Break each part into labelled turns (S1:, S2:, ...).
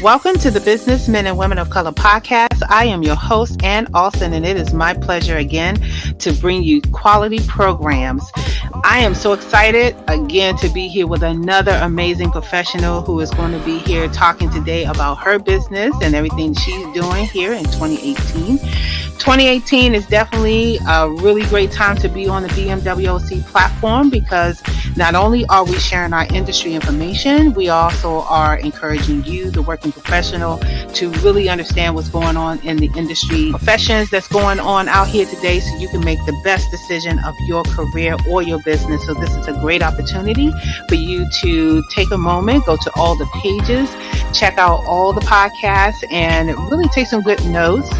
S1: Welcome to the Businessmen and Women of Color podcast. I am your host, Ann Alston, and it is my pleasure again to bring you quality programs. I am so excited again to be here with another amazing professional who is going to be here talking today about her business and everything she's doing here in 2018. 2018 is definitely a really great time to be on the BMWOC platform because not only are we sharing our industry information, we also are encouraging you, the working professional, to really understand what's going on in the industry professions that's going on out here today so you can make the best decision of your career or your business. So this is a great opportunity for you to take a moment, go to all the pages, check out all the podcasts, and really take some good notes.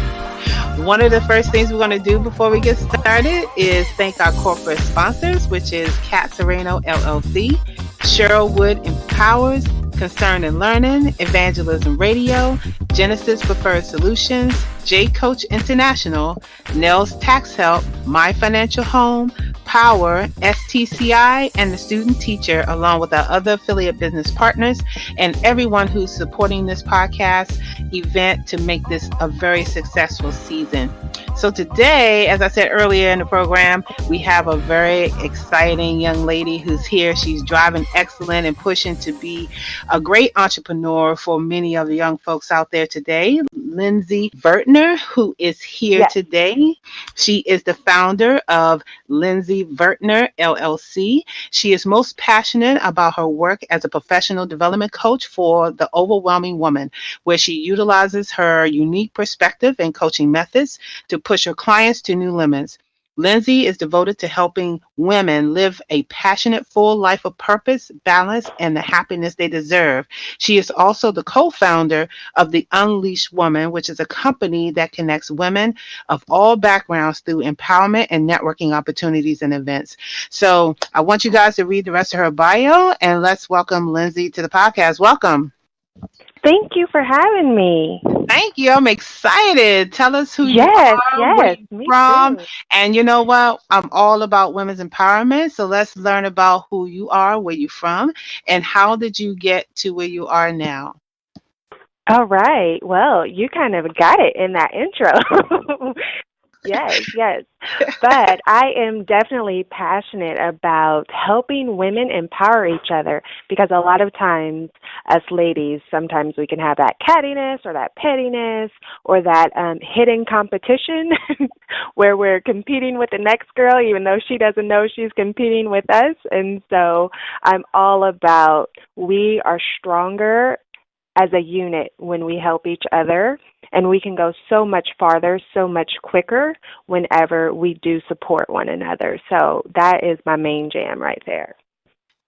S1: One of the first things we're going to do before we get started is thank our corporate sponsors, which is Cat Sereno LLC, Cheryl Wood Empowers, Concern and Learning, Evangelism Radio, Genesis Preferred Solutions, J Coach International, Nels Tax Help, My Financial Home, Power, STCI, and the Student Teacher, along with our other affiliate business partners, and everyone who's supporting this podcast event to make this a very successful season. So today, as I said earlier in the program, we have a very exciting young lady who's here. She's driving excellent and pushing to be a great entrepreneur for many of the young folks out there today. Lindsey Vertner, who is here today. She is the founder of Lindsey Vertner LLC. She is most passionate about her work as a professional development coach for the overwhelming woman, where she utilizes her unique perspective and coaching methods to push her clients to new limits. Lindsey is devoted to helping women live a passionate, full life of purpose, balance, and the happiness they deserve. She is also the co-founder of the Unleashed Woman, which is a company that connects women of all backgrounds through empowerment and networking opportunities and events. So I want you guys to read the rest of her bio, and let's welcome Lindsey to the podcast. Welcome.
S2: Thank you for having me.
S1: Thank you. I'm excited. Tell us who you are, where you're from.
S2: Too.
S1: And you know what? I'm all about women's empowerment. So let's learn about who you are, where you're from, and how did you get to where you are now?
S2: All right. Well, you kind of got it in that intro. Yes. But I am definitely passionate about helping women empower each other because a lot of times, us ladies, sometimes we can have that cattiness or that pettiness or that hidden competition where we're competing with the next girl even though she doesn't know she's competing with us. And so I'm all about we are stronger as a unit when we help each other, and we can go so much farther, so much quicker whenever we do support one another. So that is my main jam right there.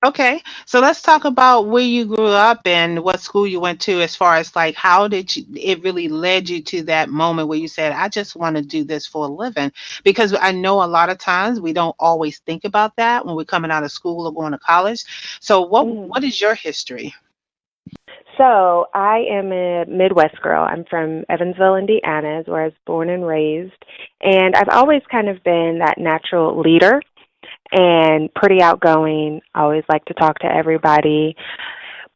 S1: Okay, so let's talk about where you grew up and what school you went to as far as like how did it really led you to that moment where you said, I just want to do this for a living? Because I know a lot of times we don't always think about that when we're coming out of school or going to college. So what is your history?
S2: So I am a Midwest girl. I'm from Evansville, Indiana, is where I was born and raised. And I've always kind of been that natural leader and pretty outgoing, always like to talk to everybody.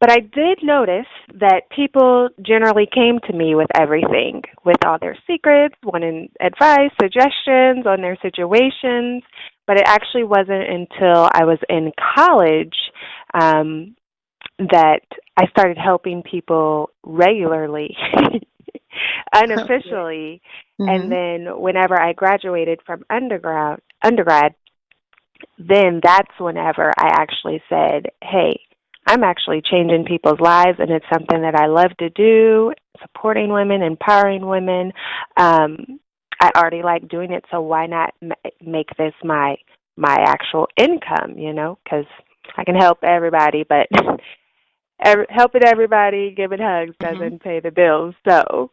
S2: But I did notice that people generally came to me with everything, with all their secrets, wanting advice, suggestions on their situations. But it actually wasn't until I was in college that I started helping people regularly, unofficially. And then whenever I graduated from undergrad, then that's whenever I actually said, hey, I'm actually changing people's lives, and it's something that I love to do, supporting women, empowering women. I already like doing it, so why not make this my actual income, because I can help everybody, but helping everybody, giving hugs doesn't pay the bills. So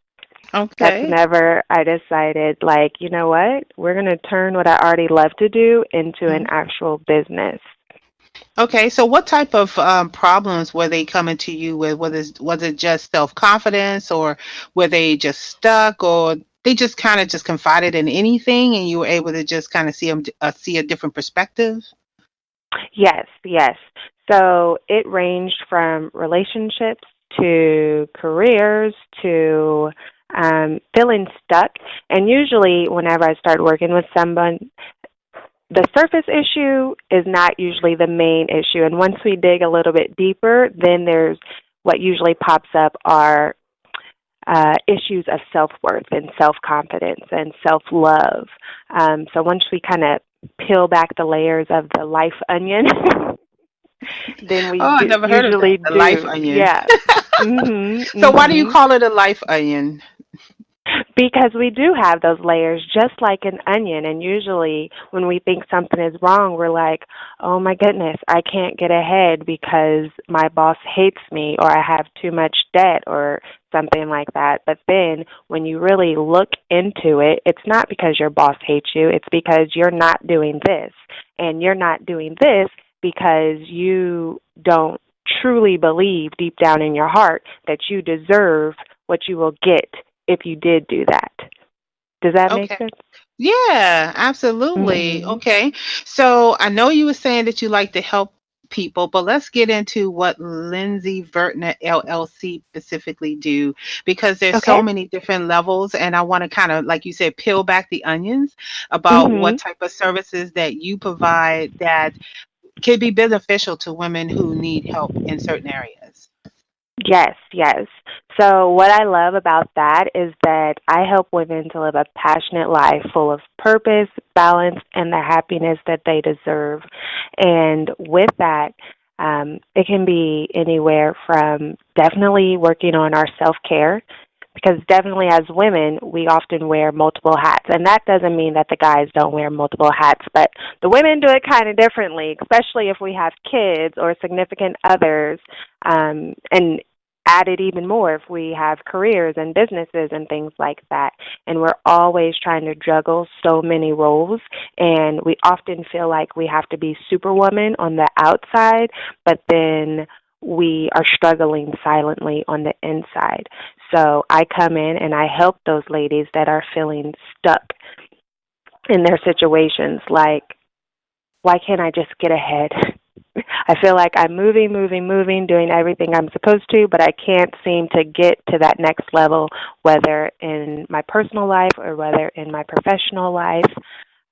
S2: that's whenever I decided, like, you know what? We're going to turn what I already love to do into an actual business.
S1: Okay, so what type of problems were they coming to you with? Was it just self-confidence, or were they just stuck, or they just kind of just confided in anything and you were able to just kind of see a different perspective?
S2: Yes. So it ranged from relationships to careers to feeling stuck. And usually, whenever I start working with someone, the surface issue is not usually the main issue. And once we dig a little bit deeper, then there's what usually pops up are issues of self-worth and self-confidence and self-love. So once we kind of peel back the layers of the life onion, then we
S1: Oh, I never heard of that.
S2: usually
S1: The life
S2: do.
S1: onion.
S2: Yeah. Mhm.
S1: So why do you
S2: Mhm.
S1: call it a life onion?
S2: Because we do have those layers just like an onion, and usually when we think something is wrong, we're like, "Oh my goodness, I can't get ahead because my boss hates me or I have too much debt or something like that." But then when you really look into it, it's not because your boss hates you, it's because you're not doing this. And you're not doing this because you don't truly believe deep down in your heart that you deserve what you will get if you did do that. Does that make
S1: Okay.
S2: sense?
S1: Yeah, absolutely.
S2: Mhm.
S1: Okay. So I know you were saying that you like to help people, but let's get into what Lindsay Vertner LLC specifically do because there's so
S2: Okay.
S1: many different levels and I want to kind of like you said peel back the onions about what
S2: Mhm.
S1: type of services that you provide that could be beneficial to women who need help in certain areas.
S2: Yes, yes. So what I love about that is that I help women to live a passionate life full of purpose, balance, and the happiness that they deserve. And with that, it can be anywhere from definitely working on our self-care, because definitely as women, we often wear multiple hats. And that doesn't mean that the guys don't wear multiple hats, but the women do it kind of differently, especially if we have kids or significant others. And add it even more if we have careers and businesses and things like that. And we're always trying to juggle so many roles. And we often feel like we have to be superwoman on the outside, but then we are struggling silently on the inside. So I come in and I help those ladies that are feeling stuck in their situations, like, why can't I just get ahead? I feel like I'm moving, moving, moving, doing everything I'm supposed to, but I can't seem to get to that next level, whether in my personal life or whether in my professional life.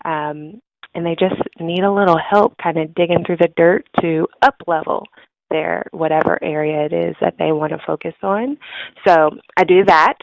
S2: And they just need a little help kind of digging through the dirt to up level their whatever area it is that they want to focus on. So I do that.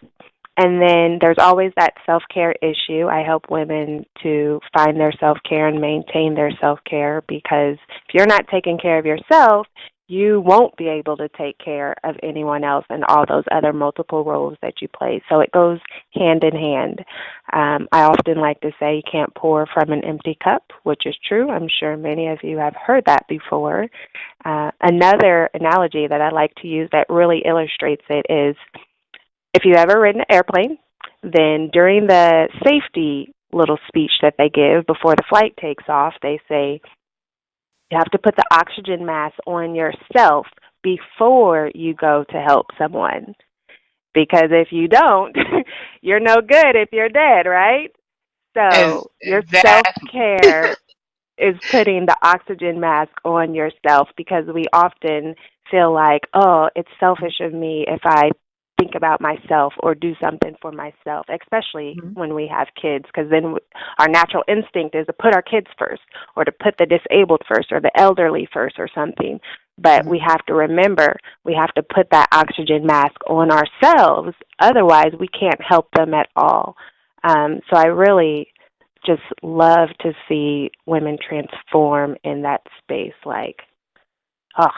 S2: And then there's always that self-care issue. I help women to find their self-care and maintain their self-care, because if you're not taking care of yourself, you won't be able to take care of anyone else and all those other multiple roles that you play. So it goes hand in hand. I often like to say you can't pour from an empty cup, which is true. I'm sure many of you have heard that before. Another analogy that I like to use that really illustrates it is, if you've ever ridden an airplane, then during the safety little speech that they give before the flight takes off, they say you have to put the oxygen mask on yourself before you go to help someone. Because if you don't, you're no good if you're dead, right?
S1: As
S2: So your
S1: exactly.
S2: self-care is putting the oxygen mask on yourself, because we often feel like, oh, it's selfish of me if I think about myself or do something for myself, especially when we have kids, because then our natural instinct is to put our kids first or to put the disabled first or the elderly first or something. But we have to remember we have to put that oxygen mask on ourselves. Otherwise, we can't help them at all. So I really just love to see women transform in that space. Like, oh,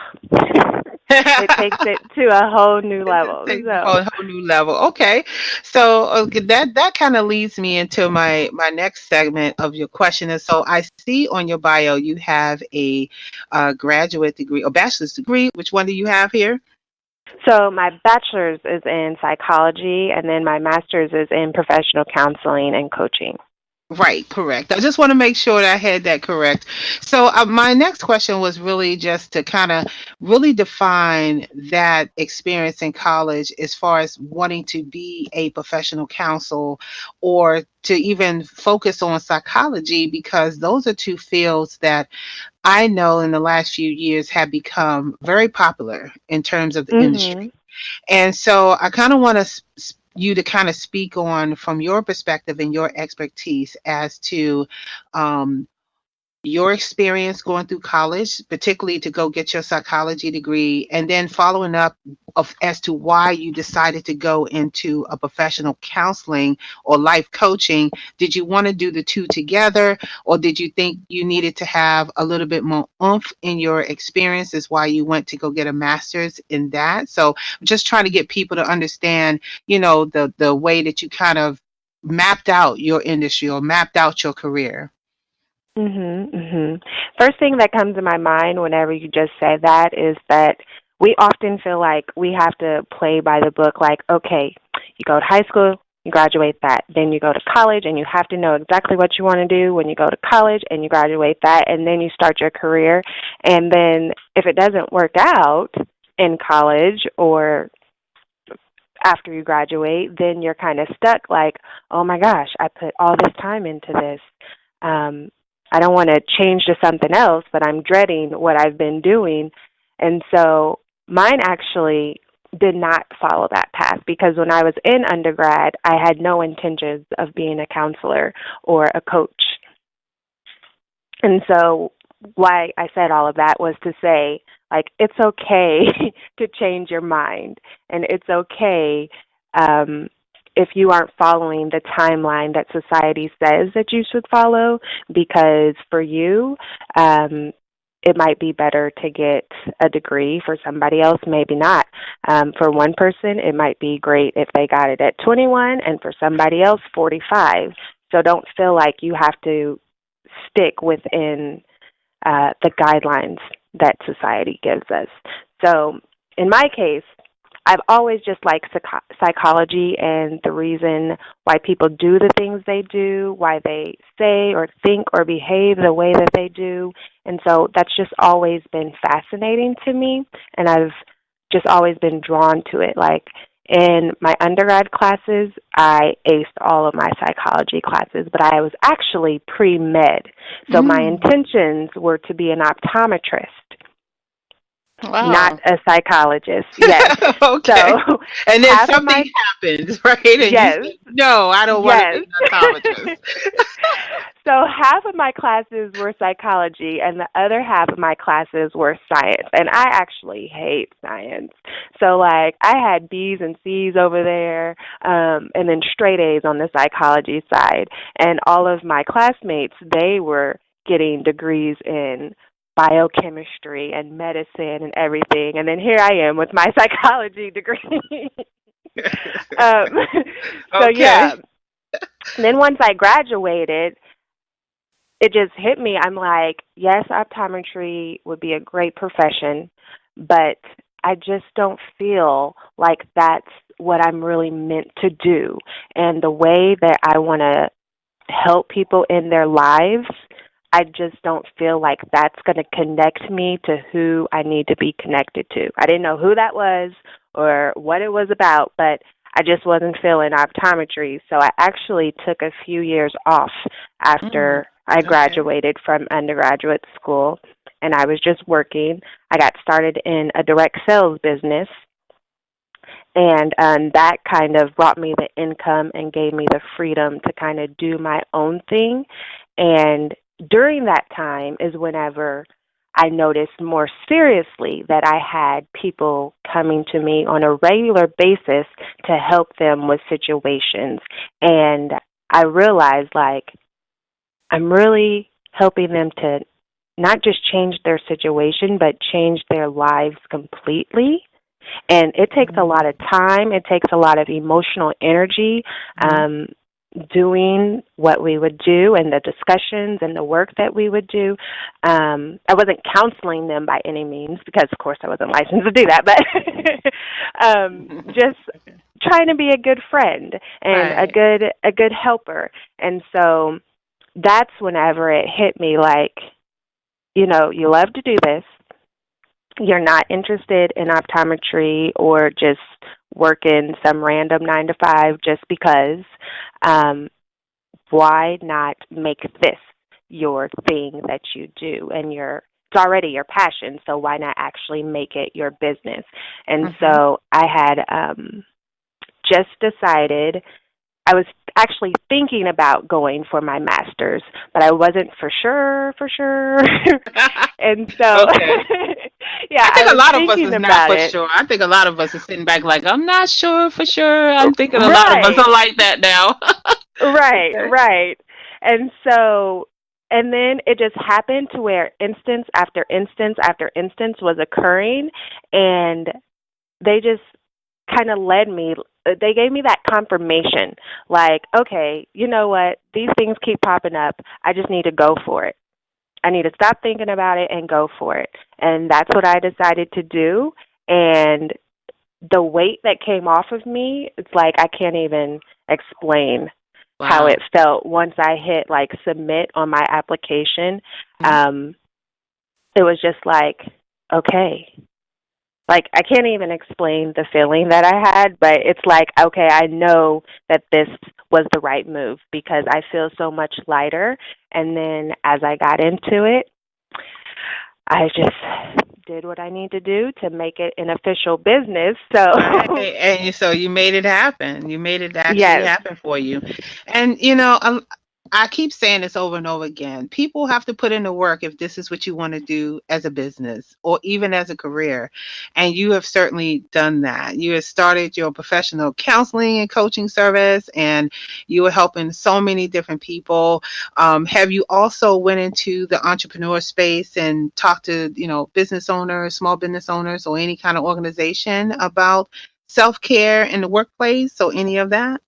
S2: it takes it to a whole new
S1: It just
S2: level.
S1: takes a
S2: So,
S1: whole new level. Okay, so okay, that kind of leads me into my next segment of your question. And so I see on your bio you have a graduate degree or bachelor's degree. Which one do you have here?
S2: so my bachelor's is in psychology, and then my master's is in professional counseling and coaching.
S1: Right, correct. I just want to make sure that I had that correct. So, my next question was really just to kind of really define that experience in college as far as wanting to be a professional counsel or to even focus on psychology, because those are two fields that I know in the last few years have become very popular in terms of the
S2: Mhm.
S1: industry. And so I kind of want you to kind of speak on from your perspective and your expertise as to um, your experience going through college, particularly to go get your psychology degree, and then following up as to why you decided to go into a professional counseling or life coaching. Did you want to do the two together, or did you think you needed to have a little bit more oomph in your experience? Is why you went to go get a master's in that? So I'm just trying to get people to understand, the way that you kind of mapped out your industry or mapped out your career.
S2: Mhm, mhm. First thing that comes to my mind whenever you just say that is that we often feel like we have to play by the book. Like, okay, you go to high school, you graduate that, then you go to college, and you have to know exactly what you want to do when you go to college, and you graduate that, and then you start your career. And then if it doesn't work out in college or after you graduate, then you're kind of stuck. Like, oh my gosh, I put all this time into this. Um, I don't want to change to something else, but I'm dreading what I've been doing. And so mine actually did not follow that path, because when I was in undergrad, I had no intentions of being a counselor or a coach. And so why I said all of that was to say, like, it's okay to change your mind, and it's okay um, if you aren't following the timeline that society says that you should follow, because for you, it might be better to get a degree. For somebody else, maybe not. For one person, it might be great if they got it at 21, and for somebody else, 45. So don't feel like you have to stick within the guidelines that society gives us. So in my case, I've always just liked psychology and the reason why people do the things they do, why they say or think or behave the way that they do. And so that's just always been fascinating to me, and I've just always been drawn to it. Like, in my undergrad classes, I aced all of my psychology classes, but I was actually pre-med. So my
S1: Mm.
S2: intentions were to be an optometrist, not
S1: Wow.
S2: a psychologist. Yes.
S1: Okay.
S2: So
S1: And then
S2: half of my,
S1: something happened, right? And you
S2: yes,
S1: said, no, I don't want to
S2: yes.
S1: be an optometrist.
S2: So half of my classes were psychology, and the other half of my classes were science. And I actually hate science. So, like, I had B's and C's over there, and then straight A's on the psychology side. And all of my classmates, they were getting degrees in biochemistry and medicine and everything. And then here I am with my psychology degree. um, so,
S1: Okay.
S2: yeah. And then once I graduated, it just hit me. I'm like, yes, optometry would be a great profession, but I just don't feel like that's what I'm really meant to do. And the way that I want to help people in their lives, I just don't feel like that's going to connect me to who I need to be connected to. I didn't know who that was or what it was about, but I just wasn't feeling optometry. So I actually took a few years off
S1: Mm,
S2: after I
S1: okay.
S2: graduated from undergraduate school, and I was just working. I got started in a direct sales business, and that kind of brought me the income and gave me the freedom to kind of do my own thing. And during that time is whenever I noticed more seriously that I had people coming to me on a regular basis to help them with situations. And I realized, like, I'm really helping them to not just change their situation, but change their lives completely. And it takes a lot
S1: Mm,
S2: of time. It takes a lot of emotional energy
S1: mhm.
S2: um, doing what we would do and the discussions and the work that we would do. I wasn't counseling them by any means because, of course, I wasn't licensed to do that, but just trying to be a good friend and
S1: Right.
S2: a good helper. And so that's whenever it hit me, like, you love to do this, you're not interested in optometry or just working some random 9 to 5 just because, um, why not make this your thing that you do and your it's already your passion, so why not actually make it your business? And
S1: Mm-hmm.
S2: so I had just decided, I was actually thinking about going for my master's, but I wasn't for sure. And so,
S1: Okay.
S2: yeah,
S1: I
S2: I
S1: think a
S2: was
S1: lot of us
S2: thinking
S1: is not
S2: about
S1: for
S2: it.
S1: sure. I think a lot of us are sitting back like, I'm not sure for sure. I'm thinking a lot of us
S2: Right,
S1: are like that now.
S2: right,
S1: Okay.
S2: right. And so, and then it just happened to where instance after instance after instance was occurring, and they just kind of led me, they gave me that confirmation, like, okay, you know what, these things keep popping up, I just need to go for it. I need to stop thinking about it and go for it. And that's what I decided to do. And the weight that came off of me, it's like I can't even explain how
S1: Wow.
S2: it felt once I hit like submit on my application.
S1: Mhm.
S2: um it was just like, okay, like, I can't even explain the feeling that I had, but it's like, okay, I know that this was the right move because I feel so much lighter. And then as I got into it, I just did what I need to do to make it an official business. So,
S1: Right. And so you made it happen. You made it actually
S2: yes.
S1: happen for you. And, I keep saying this over and over again. People have to put in the work if this is what you want to do as a business or even as a career. And you have certainly done that. You have started your professional counseling and coaching service, and you are helping so many different people. Have you also went into the entrepreneur space and talked to, business owners, small business owners, or any kind of organization about self-care in the workplace? So any of that?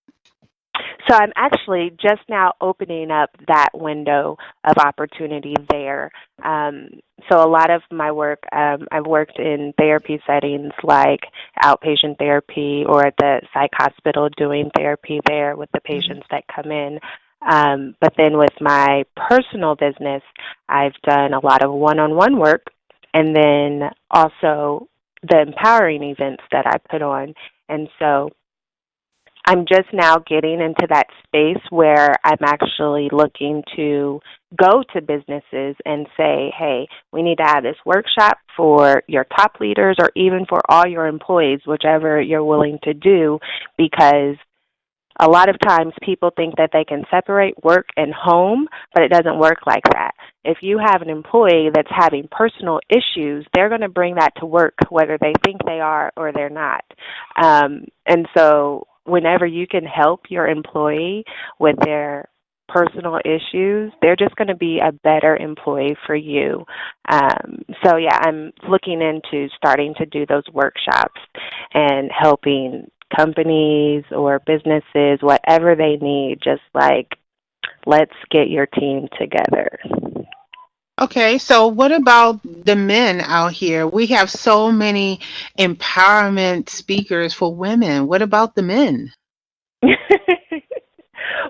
S2: So I'm actually just now opening up that window of opportunity there. Um, so a lot of my work, I've worked in therapy settings like outpatient therapy or at the psych hospital doing therapy there with the
S1: Mhm.
S2: patients that come in. But then with my personal business, I've done a lot of one-on-one work, and then also the empowering events that I put on. And so I'm just now getting into that space where I'm actually looking to go to businesses and say, hey, we need to have this workshop for your top leaders or even for all your employees, whichever you're willing to do, because a lot of times people think that they can separate work and home, but it doesn't work like that. If you have an employee that's having personal issues, they're going to bring that to work, whether they think they are or they're not. And so whenever you can help your employee with their personal issues, they're just going to be a better employee for you. So, yeah, I'm looking into starting to do those workshops and helping companies or businesses, whatever they need, just like, let's get your team together.
S1: Okay, so what about the men out here? We have so many empowerment speakers for women. What about the men?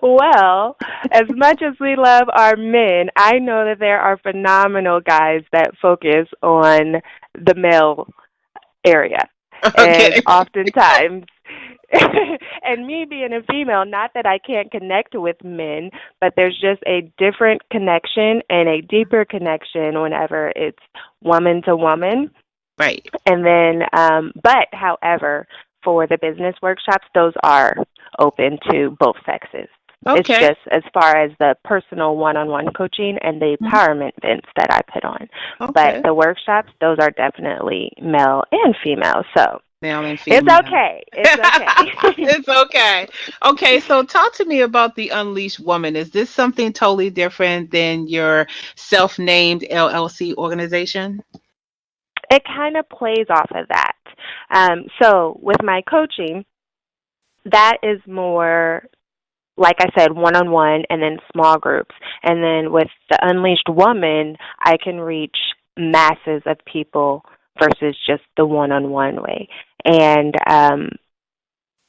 S2: Well, as much as we love our men, I know that there are phenomenal guys that focus on the male area. And
S1: Okay.
S2: oftentimes, and me being a female, not that I can't connect with men, but there's just a different connection and a deeper connection whenever it's woman to woman.
S1: Right.
S2: And then, but however, for the business workshops, those are open to both sexes. It's
S1: Okay.
S2: just as far as the personal one-on-one coaching and the
S1: Mhm.
S2: empowerment events that I put on. But
S1: Okay.
S2: the workshops, those are definitely male and female. So
S1: Male and
S2: it's
S1: female.
S2: okay. It's okay.
S1: It's okay. Okay, so talk to me about the Unleashed Woman. Is this something totally different than your self-named LLC organization?
S2: It kind of plays off of that. So with my coaching, that is more, like I said, one-on-one and then small groups. And then with the Unleashed Woman, I can reach masses of people versus just the one-on-one way. And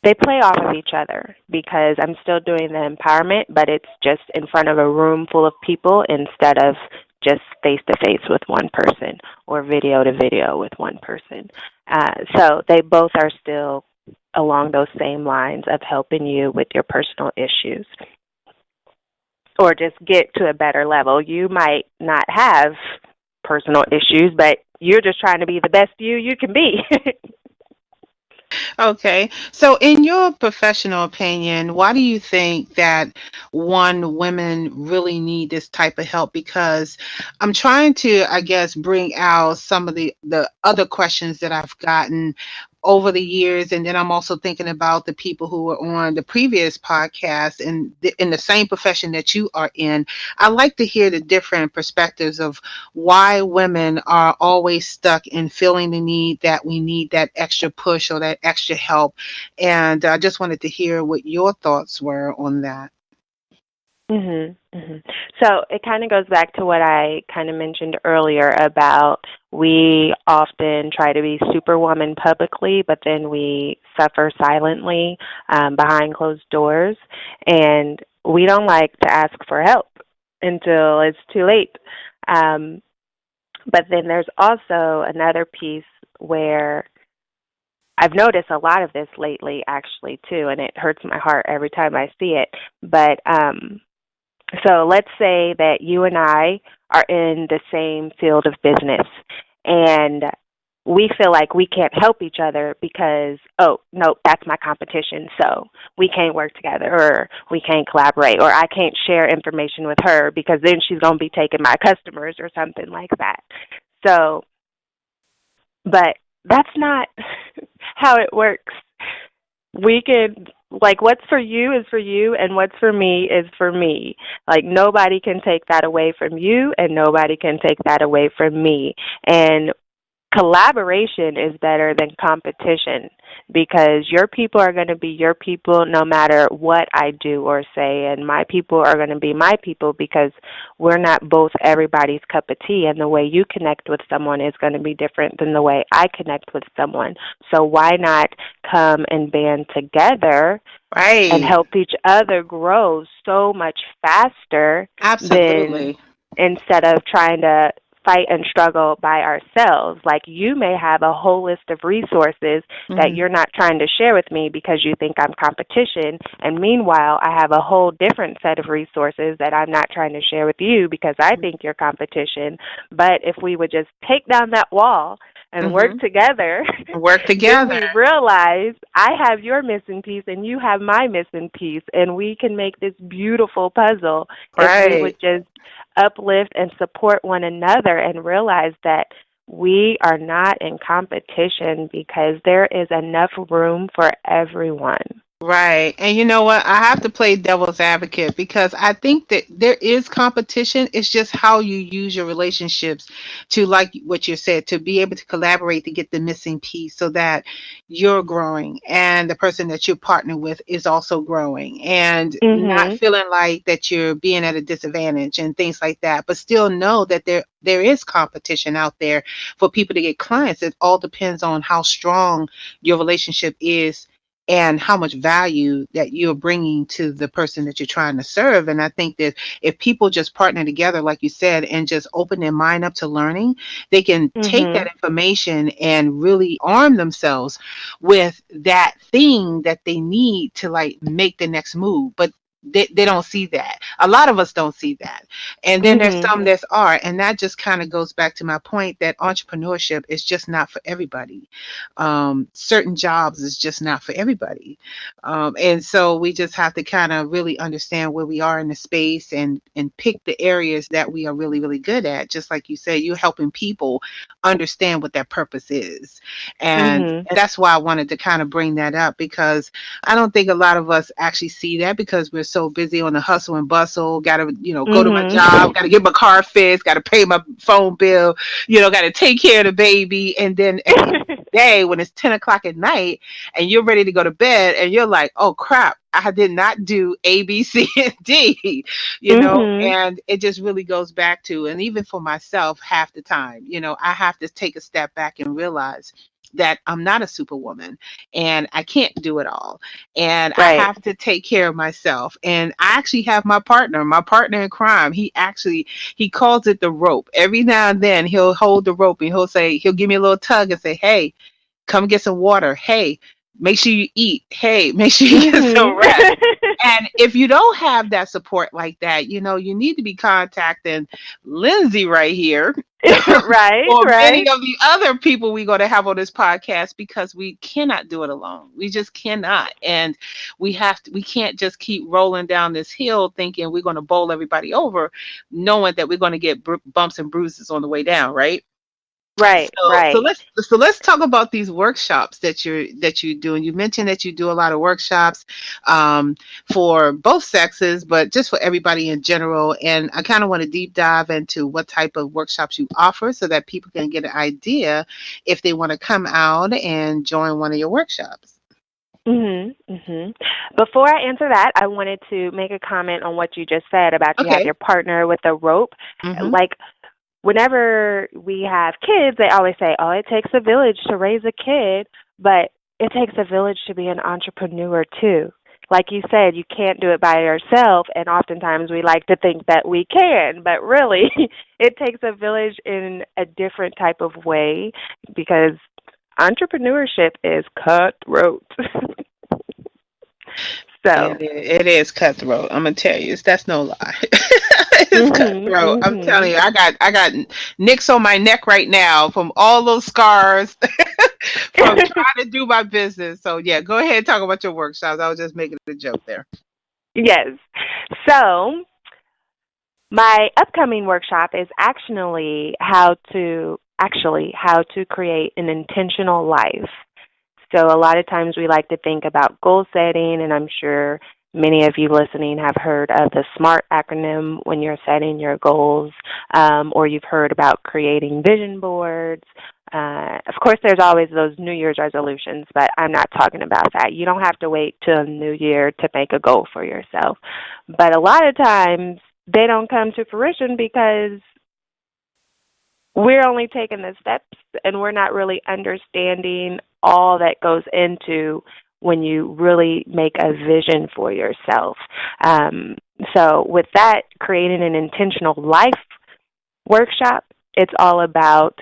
S2: they play off of each other because I'm still doing the empowerment, but it's just in front of a room full of people instead of just face-to-face with one person or video-to-video with one person. So they both are still along those same lines of helping you with your personal issues or just get to a better level. You might not have personal issues, but you're just trying to be the best you can be.
S1: Okay. So, in your professional opinion, why do you think that women really need this type of help? Because I'm trying to, I guess, bring out some of the other questions that I've gotten over the years, and then I'm also thinking about the people who were on the previous podcast and in the same profession that you are in. I like to hear the different perspectives of why women are always stuck in feeling the need that we need that extra push or that extra help. And I just wanted to hear what your thoughts were on that.
S2: Mhm. Mhm. So it kind of goes back to what I kind of mentioned earlier about we often try to be superwoman publicly, but then we suffer silently behind closed doors, and we don't like to ask for help until it's too late. Um, but then there's also another piece where I've noticed a lot of this lately, actually, too, and it hurts my heart every time I see it. But so let's say that you and I are in the same field of business, and we feel like we can't help each other because, oh, no, that's my competition, so we can't work together, or we can't collaborate, or I can't share information with her because then she's going to be taking my customers or something like that. So, but that's not how it works. We can, like, what's for you is for you, and what's for me is for me. Like, nobody can take that away from you, and nobody can take that away from me. And collaboration is better than competition, because your people are going to be your people no matter what I do or say, and my people are going to be my people, because we're not both everybody's cup of tea, and the way you connect with someone is going to be different than the way I connect with someone. So why not come and band together and
S1: Right.
S2: help each other grow so much faster than
S1: Absolutely.
S2: instead of trying to fight and struggle by ourselves. Like, you may have a whole list of resources that
S1: Hmm.
S2: you're not trying to share with me because you think I'm competition, and meanwhile I have a whole different set of resources that I'm not trying to share with you because I think you're competition. But if we would just take down that wall and work
S1: Hmm.
S2: together,
S1: Work
S2: then
S1: together.
S2: we realize I have your missing piece and you have my missing piece, and we can make this beautiful puzzle if we would
S1: Right.
S2: just uplift and support one another and realize that we are not in competition because there is enough room for everyone.
S1: Right. And you know what? I have to play devil's advocate because I think that there is competition. It's just how you use your relationships to, like what you said, to be able to collaborate to get the missing piece so that you're growing and the person that you're partnered with is also growing and not
S2: Mhm.
S1: feeling like that you're being at a disadvantage and things like that. But still know that there is competition out there for people to get clients. It all depends on how strong your relationship is and how much value that you're bringing to the person that you're trying to serve. And I think that if people just partner together, like you said, and just open their mind up to learning, they can take that
S2: Mhm.
S1: information and really arm themselves with that thing that they need to like make the next move. But they don't see that. A lot of us don't see that. And then there's
S2: Mhm.
S1: some that are. And that just kind of goes back to my point that entrepreneurship is just not for everybody. Certain jobs is just not for everybody. And so we just have to kind of really understand where we are in the space and pick the areas that we are really, really good at. Just like you said, you're helping people understand what their purpose is.
S2: Mhm.
S1: And that's why I wanted to kind of bring that up because I don't think a lot of us actually see that because we're so busy on the hustle and bustle, gotta, go to my job,
S2: Mhm.
S1: gotta get my car fixed, gotta pay my phone bill, gotta take care of the baby. And then at the end of the day, when it's 10 o'clock at night and you're ready to go to bed and you're like, oh crap, I did not do A, B, C, and D,
S2: Mhm.
S1: and it just really goes back to, and even for myself, half the time, I have to take a step back and realize that I'm not a superwoman and I can't do it all. And I
S2: Right.
S1: have to take care of myself. And I actually have my partner in crime. He calls it the rope. Every now and then he'll hold the rope and he'll give me a little tug and say, hey, come get some water. Hey, make sure you eat. Hey, make sure you get
S2: Mhm.
S1: some rest. And if you don't have that support like that, you need to be contacting Lindsay right here.
S2: Right,
S1: or many
S2: right.
S1: of the other people we're going to have on this podcast, because we cannot do it alone. We just cannot. And we can't just keep rolling down this hill thinking we're going to bowl everybody over, knowing that we're going to get bumps and bruises on the way down, right?
S2: Right,
S1: So
S2: right.
S1: let's talk about these workshops that you do. And you mentioned that you do a lot of workshops um, for both sexes, but just for everybody in general. And I kind of want to deep dive into what type of workshops you offer, so that people can get an idea if they want to come out and join one of your workshops.
S2: Mhm, mhm. Before I answer that, I wanted to make a comment on what you just said about you have
S1: Okay.
S2: your partner with the rope.
S1: Mm-hmm.
S2: Like, whenever we have kids, they always say, "Oh, it takes a village to raise a kid," but it takes a village to be an entrepreneur too. Like you said, you can't do it by yourself, and oftentimes we like to think that we can, but really, it takes a village in a different type of way, because entrepreneurship is cutthroat. So,
S1: It is cutthroat. I'm gonna tell you, that's no lie. It's
S2: mhm,
S1: cutthroat. I'm telling
S2: mhm.
S1: you, I got nicks on my neck right now from all those scars from trying to do my business. So yeah, go ahead and talk about your workshops. I was just making a joke there.
S2: Yes. So, my upcoming workshop is actually how to create an intentional life. So a lot of times we like to think about goal setting, and I'm sure many of you listening have heard of the SMART acronym when you're setting your goals, or you've heard about creating vision boards. Of course, there's always those New Year's resolutions, but I'm not talking about that. You don't have to wait till New Year to make a goal for yourself. But a lot of times they don't come to fruition because we're only taking the steps and we're not really understanding all that goes into when you really make a vision for yourself. Um, so, with that, creating an intentional life workshop, it's all about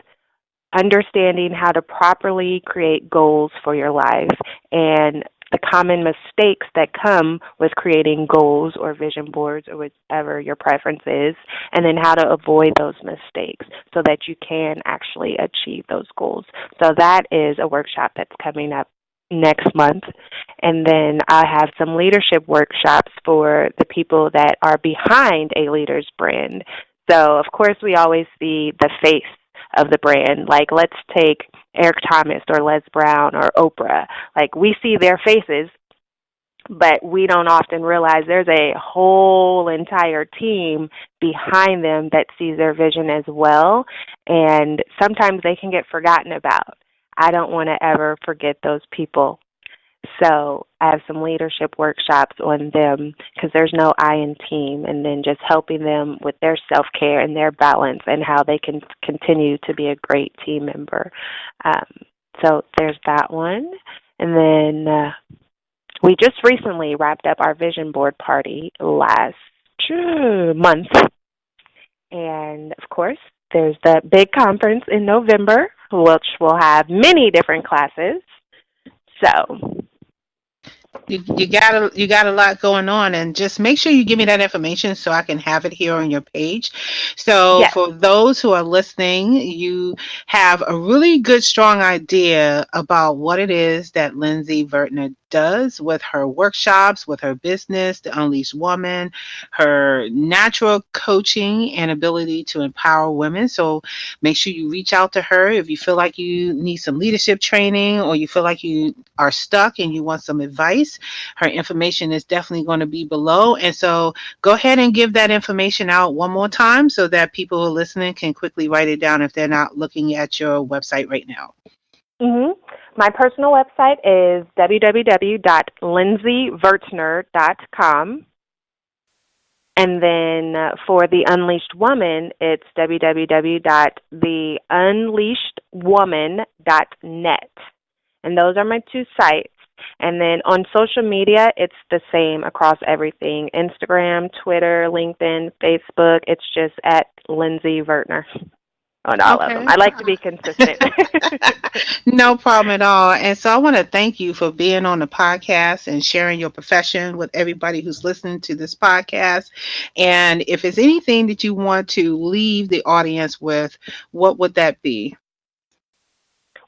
S2: understanding how to properly create goals for your life and the common mistakes that come with creating goals or vision boards or whatever your preference is, and then how to avoid those mistakes so that you can actually achieve those goals. So that is a workshop that's coming up next month. And then I have some leadership workshops for the people that are behind a leader's brand. So, of course, we always see the face of the brand. Like, let's take Eric Thomas or Les Brown or Oprah. Like, we see their faces, but we don't often realize there's a whole entire team behind them that sees their vision as well. And sometimes they can get forgotten about. I don't want to ever forget those people. So I have some leadership workshops on them because there's no I in team, and then just helping them with their self-care and their balance and how they can continue to be a great team member. Um, so there's that one. And then we just recently wrapped up our vision board party last month. And of course, there's the big conference in November, which will have many different classes. So,
S1: You got a lot going on, and just make sure you give me that information so I can have it here on your page. So
S2: yes.
S1: for those who are listening, you have a really good strong idea about what it is that Lindsey Vertner does with her workshops, with her business, The Unleashed Woman, her natural coaching and ability to empower women. So make sure you reach out to her if you feel like you need some leadership training, or you feel like you are stuck and you want some advice. Her information is definitely going to be below. And so go ahead and give that information out one more time so that people who are listening can quickly write it down if they're not looking at your website right now.
S2: Mm-hmm. My personal website is www.lindseyvertner.com. And then for The Unleashed Woman, it's www.theunleashedwoman.net. And those are my two sites. And then on social media, it's the same across everything: Instagram, Twitter, LinkedIn, Facebook. It's just at Lindsey Vertner on all of them.
S1: Okay.
S2: I like to be consistent.
S1: No problem at all. And so I want to thank you for being on the podcast and sharing your profession with everybody who's listening to this podcast. And if it's anything that you want to leave the audience with, what would that be?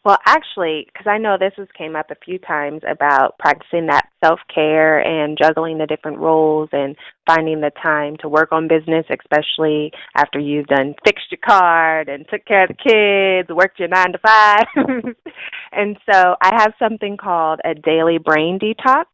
S2: Well, actually, because I know this has came up a few times about practicing that self-care and juggling the different roles and finding the time to work on business, especially after you've done fixed your card and took care of the kids, worked your 9 to 5. And so I have something called a daily brain detox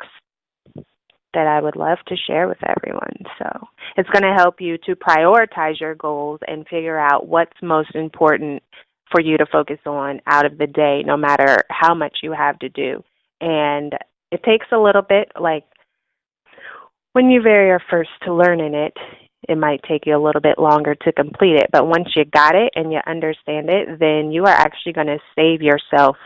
S2: that I would love to share with everyone. So it's going to help you to prioritize your goals and figure out what's most important for you to focus on out of the day, no matter how much you have to do. And it takes a little bit, like when you very are first to learning it, it might take you a little bit longer to complete it. But once you got it and you understand it, then you are actually going to save yourself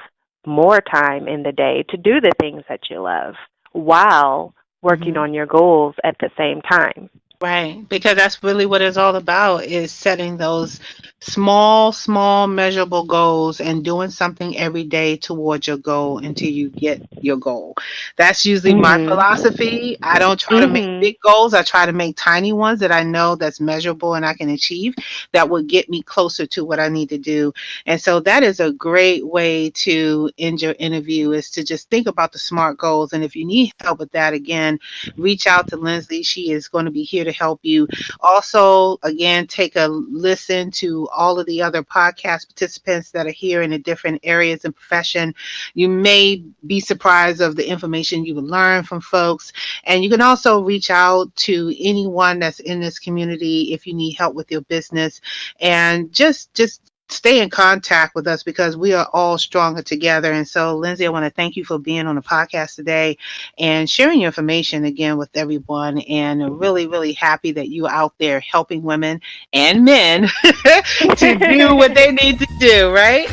S2: more time in the day to do the things that you love while working on your goals at the same time.
S1: Right, because that's really what it's all about, is setting those small, measurable goals and doing something every day towards your goal until you get your goal. That's usually my philosophy. I don't try to make big goals. I try to make tiny ones that I know that's measurable and I can achieve that will get me closer to what I need to do. And so that is a great way to end your interview, is to just think about the SMART goals. And if you need help with that, again, reach out to Lindsey. She is going to be here to help you. Also, again, take a listen to all of the other podcast participants that are here in the different areas and profession. You may be surprised of the information you will learn from folks. And you can also reach out to anyone that's in this community if you need help with your business. And just stay in contact with us, because we are all stronger together. And so, Lindsey, I want to thank you for being on the podcast today and sharing your information again with everyone. And really happy that you're out there helping women and men to do what they need to do, right?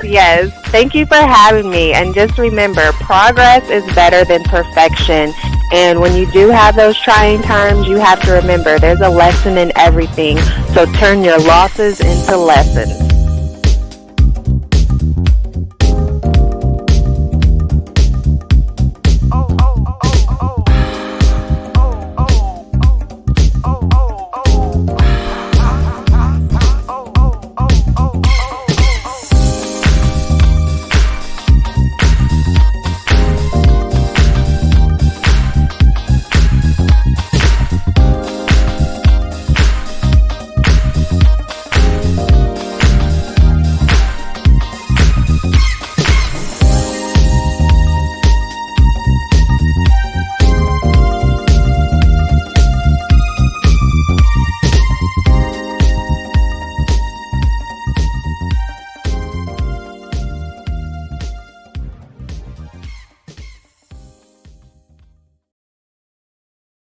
S2: Yes. Thank you for having me. And just remember, progress is better than perfection. And when you do have those trying times, you have to remember there's a lesson in everything. So turn your losses into lessons.